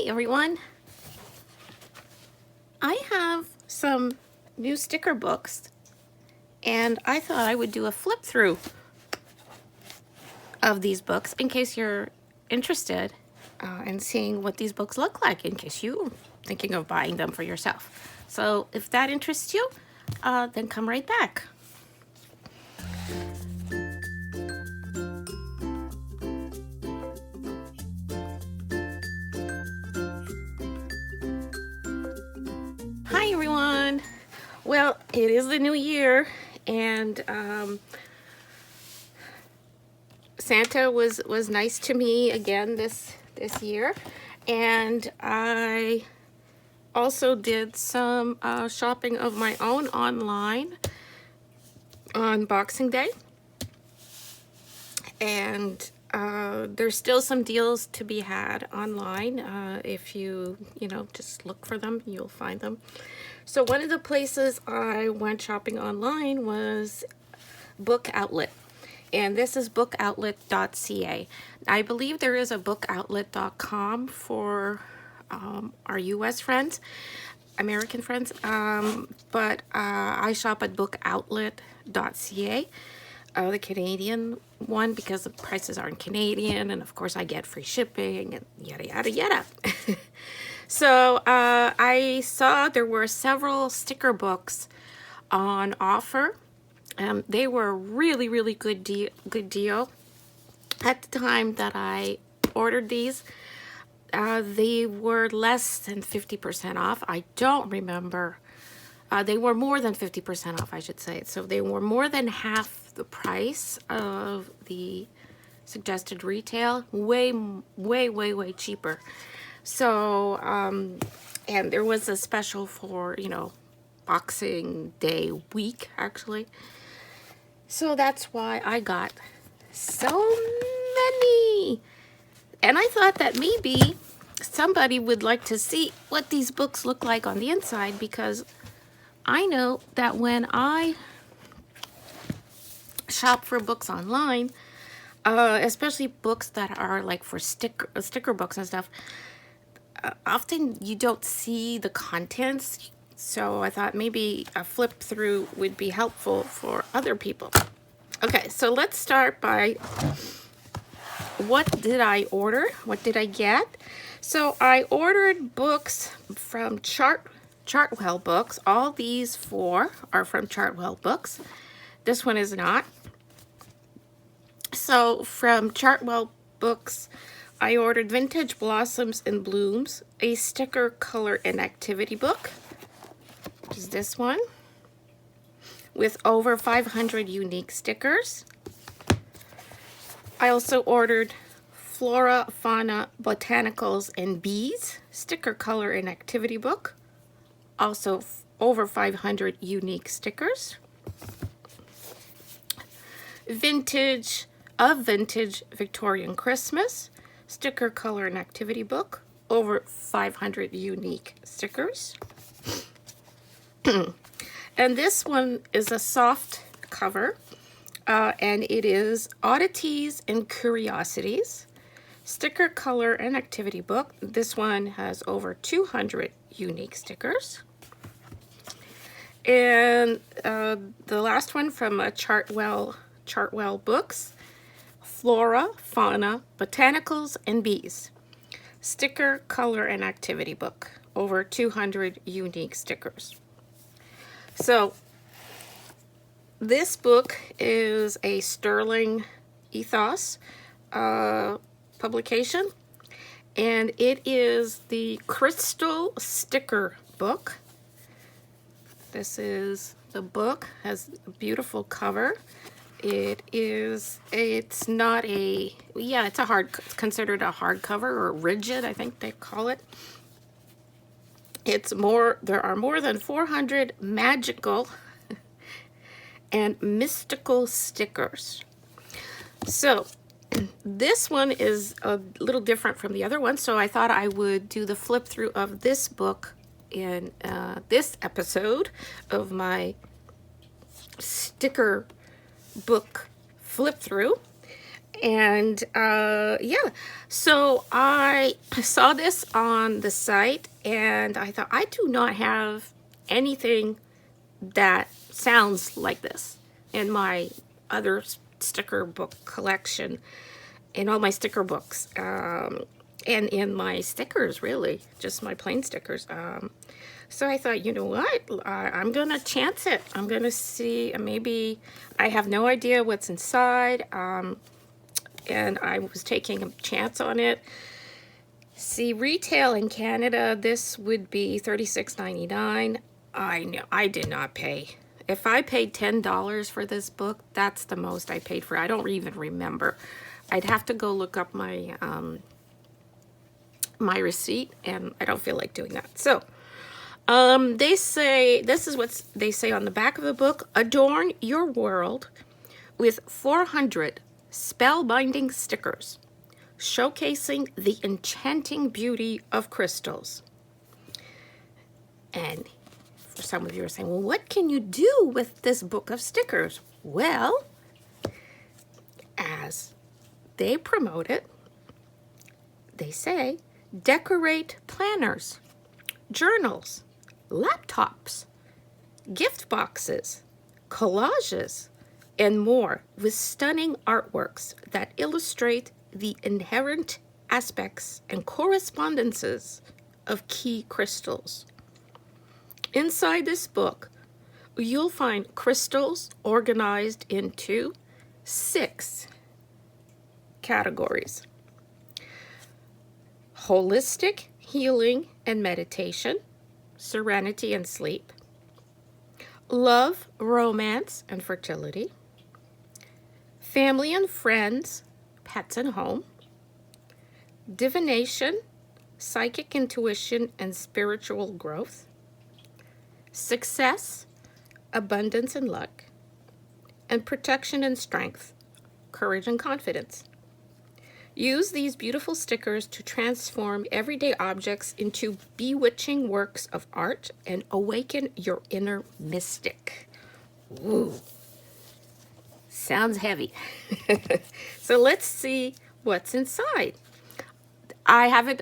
everyone. I have some new sticker books and I thought I would do a flip through of these books in case you're interested in seeing what these books look like, in case you're thinking of buying them for yourself. So if that interests you, then come right back. Hi everyone. Well, it is the new year and Santa was nice to me again this year, and I also did some shopping of my own online on Boxing Day, and there's still some deals to be had online. If you just look for them, you'll find them. So one of the places I went shopping online was Bookoutlet. And this is Bookoutlet.ca. I believe there is a Bookoutlet.com for our US friends, American friends, but I shop at Bookoutlet.ca, the Canadian one, because the prices aren't Canadian, and of course I get free shipping and yada yada yada. So I saw there were several sticker books on offer. They were really good deal. At the time that I ordered these, they were less than 50% off. I don't remember. They were more than 50% off, I should say. So they were more than half the price of the suggested retail. Way cheaper. So, and there was a special for, Boxing Day week, actually. So that's why I got so many. And I thought that maybe somebody would like to see what these books look like on the inside, because I know that when I shop for books online, especially books that are like for sticker books and stuff, often you don't see the contents. So I thought maybe a flip through would be helpful for other people. Okay, so let's start by what did I order? What did I get? So I ordered books from Chartwell Books. All these four are from Chartwell Books. This one is not. So from Chartwell Books, I ordered Vintage Blossoms and Blooms, a sticker color and activity book, which is this one, with over 500 unique stickers. I also ordered Flora, Fauna, Botanicals, and Bees, sticker color and activity book, also over 500 unique stickers. Vintage Victorian Christmas, sticker color and activity book, over 500 unique stickers. And this one is a soft cover, and it is Oddities and Curiosities, sticker color and activity book. This one has over 200 unique stickers. And the last one from Chartwell Books, Flora, Fauna, Botanicals, and Bees, sticker color and activity book, over 200 unique stickers. So this book is a Sterlig Ethos publication, and it is the Crystal Sticker book. This is the book, has a beautiful cover. It's not a, it's it's considered a hardcover, or rigid, I think they call it. There are more than 400 magical and mystical stickers. So this one is a little different from the other one, so I thought I would do the flip through of this book in this episode of my sticker book flip through. And yeah, so I saw this on the site and I thought, I do not have anything that sounds like this in my other sticker book collection, in all my sticker books, and in my stickers, really, just my plain stickers. So I thought, you know what, I'm gonna chance it. I'm gonna see, maybe, I have no idea what's inside, and I was taking a chance on it. See, retail in Canada, this would be $36.99. I know I did not pay. If I paid $10 for this book, that's the most I paid for it. I don't even remember. I'd have to go look up my my receipt, and I don't feel like doing that. So, they say, this is what they say on the back of the book: adorn your world with 400 spellbinding stickers, showcasing the enchanting beauty of crystals. And for some of you are saying, well, what can you do with this book of stickers? Well, as they promote it, they say, decorate planners, journals, laptops, gift boxes, collages, and more with stunning artworks that illustrate the inherent aspects and correspondences of key crystals. Inside this book, you'll find crystals organized into 6 categories: holistic healing and meditation, serenity and sleep, love, romance, and fertility, family and friends, pets and home, divination, psychic intuition and spiritual growth, success, abundance and luck, and protection and strength, courage and confidence. Use these beautiful stickers to transform everyday objects into bewitching works of art and awaken your inner mystic. Ooh, sounds heavy. So let's see what's inside. I haven't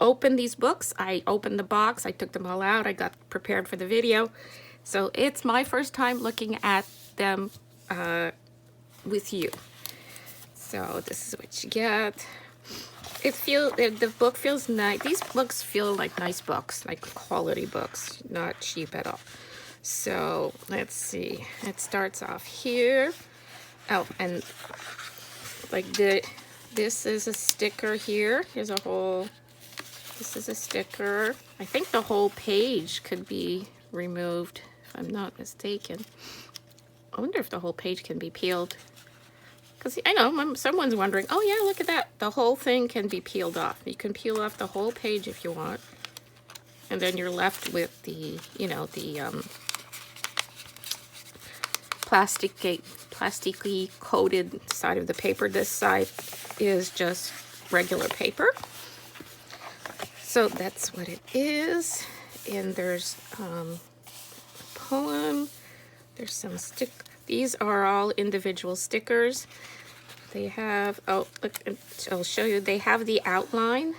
opened these books. I opened the box, I took them all out, I got prepared for the video. So it's my first time looking at them with you. So this is what you get. The book feels nice. These books feel like nice books, like quality books, not cheap at all. So let's see. It starts off here. Oh, and like this is a sticker here. Here's a whole. This is a sticker. I think the whole page could be removed, if I'm not mistaken. I wonder if the whole page can be peeled. Because I know someone's wondering, oh yeah, look at that. The whole thing can be peeled off. You can peel off the whole page if you want. And then you're left with the, you know, the plastically coated side of the paper. This side is just regular paper. So that's what it is. And there's a poem. There's some these are all individual stickers. They have, oh, look, I'll show you. They have the outline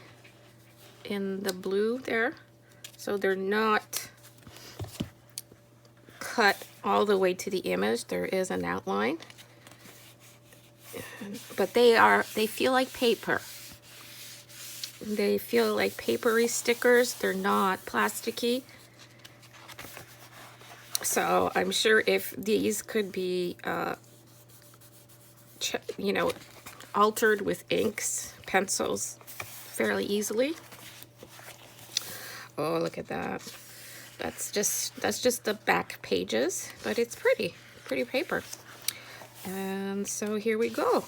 in the blue there. So they're not cut all the way to the image. There is an outline. But they feel like paper. They feel like papery stickers. They're not plasticky. So I'm sure if these could be, you know, altered with inks, pencils fairly easily. Oh, look at that. That's just the back pages, but it's pretty paper. And so here we go.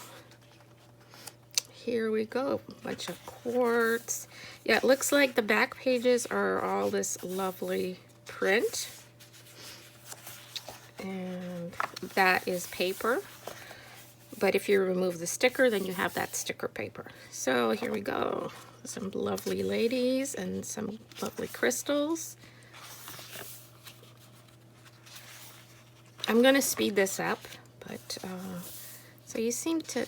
Here we go, bunch of quartz. Yeah, it looks like the back pages are all this lovely print. And that is paper. But if you remove the sticker, then you have that sticker paper. So here we go. Some lovely ladies and some lovely crystals. I'm going to speed this up, but so you seem to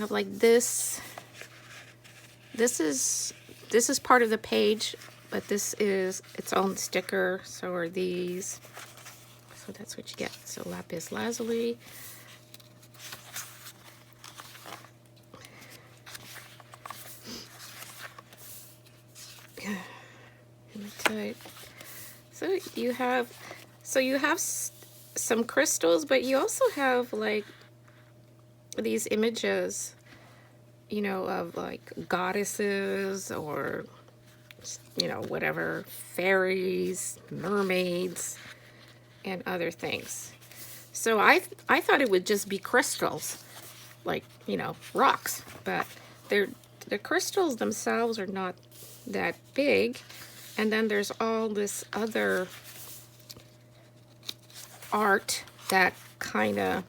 have like this. This is part of the page, but this is its own sticker. So are these. So that's what you get. So lapis lazuli. Hematite. So you have some crystals, but you also have like these images, you know, of like goddesses or, you know, whatever, fairies, mermaids, and other things. So I thought it would just be crystals, like, you know, rocks, but the crystals themselves are not that big. And then there's all this other art that kind of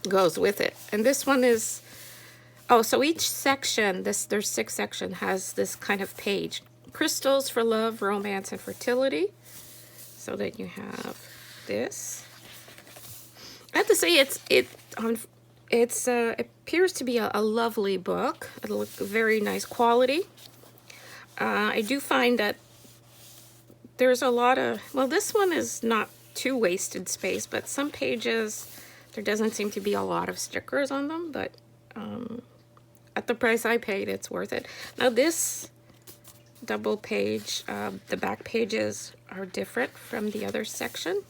goes with it. And this one is, oh, so each section, there's 6 sections, has this kind of page. Crystals for love, romance, and fertility. So then you have this. I have to say it appears to be a lovely book. It'll look very nice quality. I do find that there's a lot of, well, this one is not too wasted space, but some pages, there doesn't seem to be a lot of stickers on them, but at the price I paid, it's worth it. Now this double page, the back pages are different from the other section.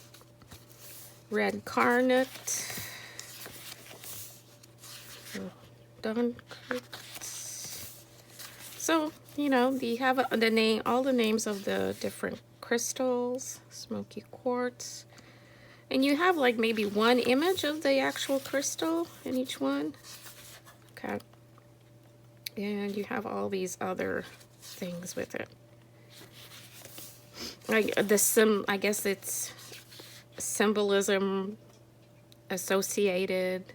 Red Garnet, Dunkirk. So, you know, you have all the names of the different crystals, smoky quartz, and you have like maybe one image of the actual crystal in each one. Okay, and you have all these other things with it. I guess it's symbolism associated,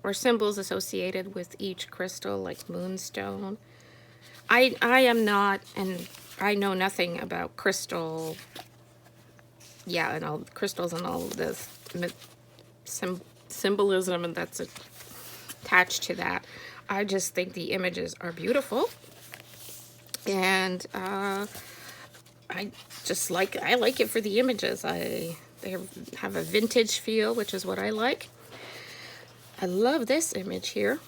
or symbols associated with each crystal, like moonstone. I am not, and I know nothing about crystal, and all crystals and all this symbolism and that's attached to that. I just think the images are beautiful, and I like it for the images. They have a vintage feel, which is what I like. I love this image here.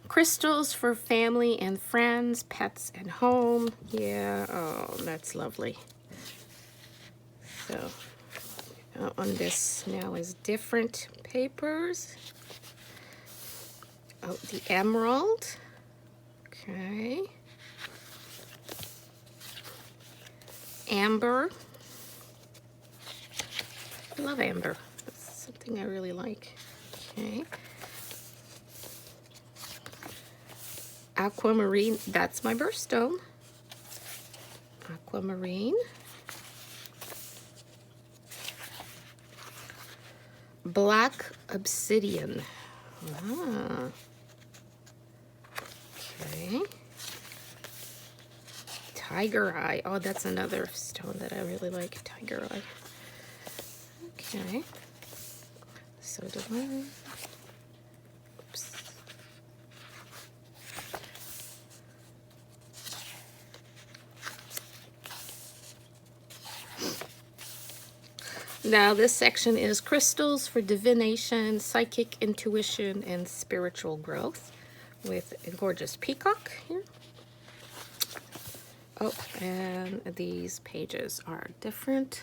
Crystals for family and friends, pets and home. Yeah, oh, that's lovely. So on this now is different papers. Oh, the emerald. Okay. Amber. I love amber. That's something I really like. Okay. Aquamarine, that's my birthstone. Aquamarine. Black obsidian. Ah. Okay. Tiger eye. Oh, that's another stone that I really like. Tiger eye. Okay. So do I. Oops. Now this section is crystals for divination, psychic intuition, and spiritual growth, with a gorgeous peacock here. Oh, and these pages are different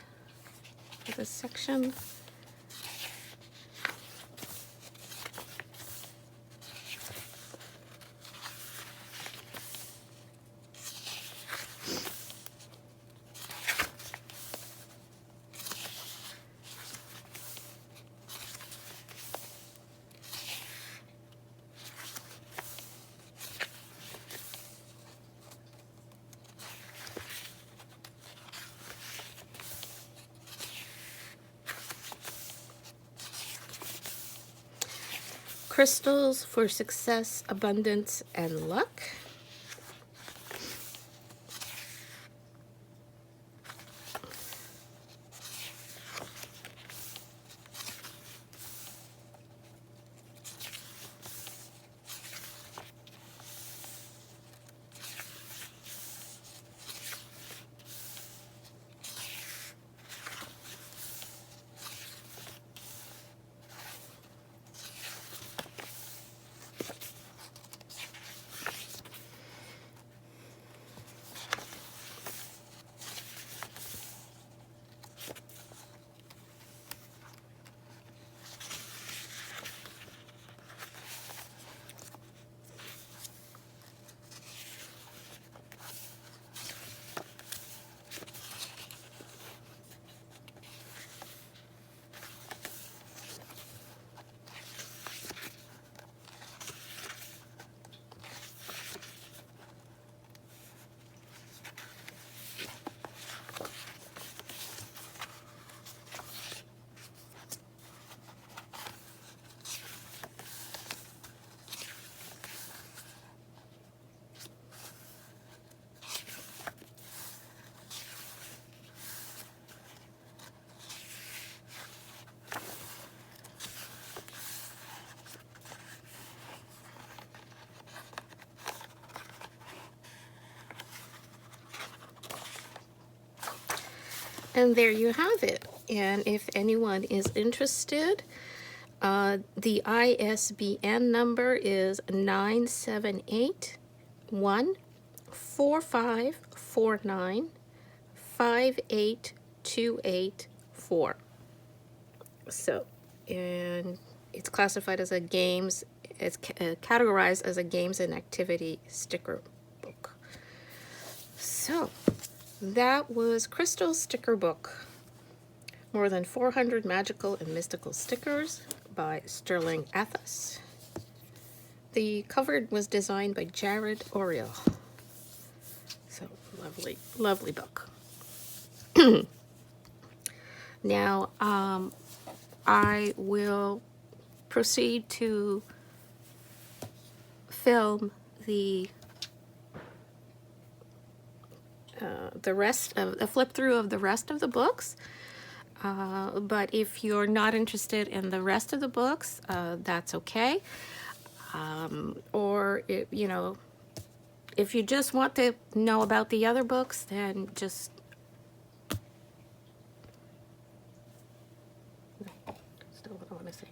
for this section. Crystals for success, abundance, and luck. And there you have it. And if anyone is interested, the ISBN number is 978-14549-58284. So, and it's classified as a games, it's categorized as a games and activity sticker book. So, that was Crystal's sticker book. More than 400 magical and mystical stickers by Sterlig Ethos. The cover was designed by Jared Oriel. So, lovely, lovely book. Now, I will proceed to film the rest of the flip through of the rest of the books. But if you're not interested in the rest of the books, that's okay. Or you know, if you just want to know about the other books, then just still what I want to say.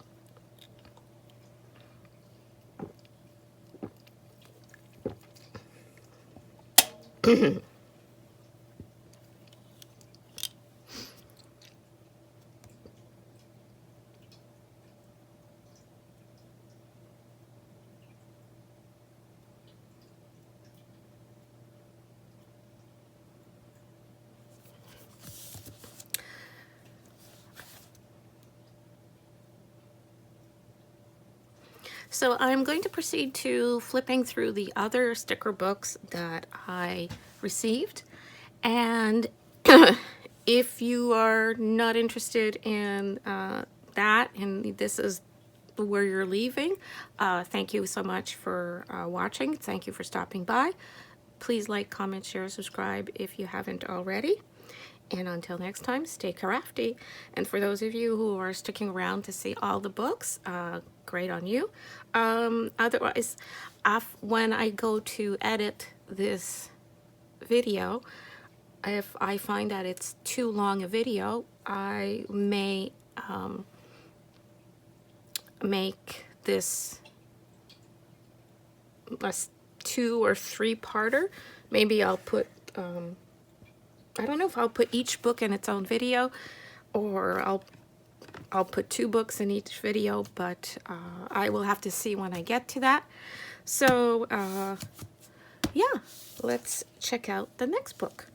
So I'm going to proceed to flipping through the other sticker books that I received. And if you are not interested in that, and this is where you're leaving, thank you so much for watching. Thank you for stopping by. Please like, comment, share, subscribe if you haven't already. And until next time, stay crafty. And for those of you who are sticking around to see all the books, great on you. Otherwise, when I go to edit this video, if I find that it's too long a video, I may make this a 2 or 3-parter. Maybe I'll put I don't know if I'll put each book in its own video, or I'll put 2 books in each video, but I will have to see when I get to that. So yeah, let's check out the next book.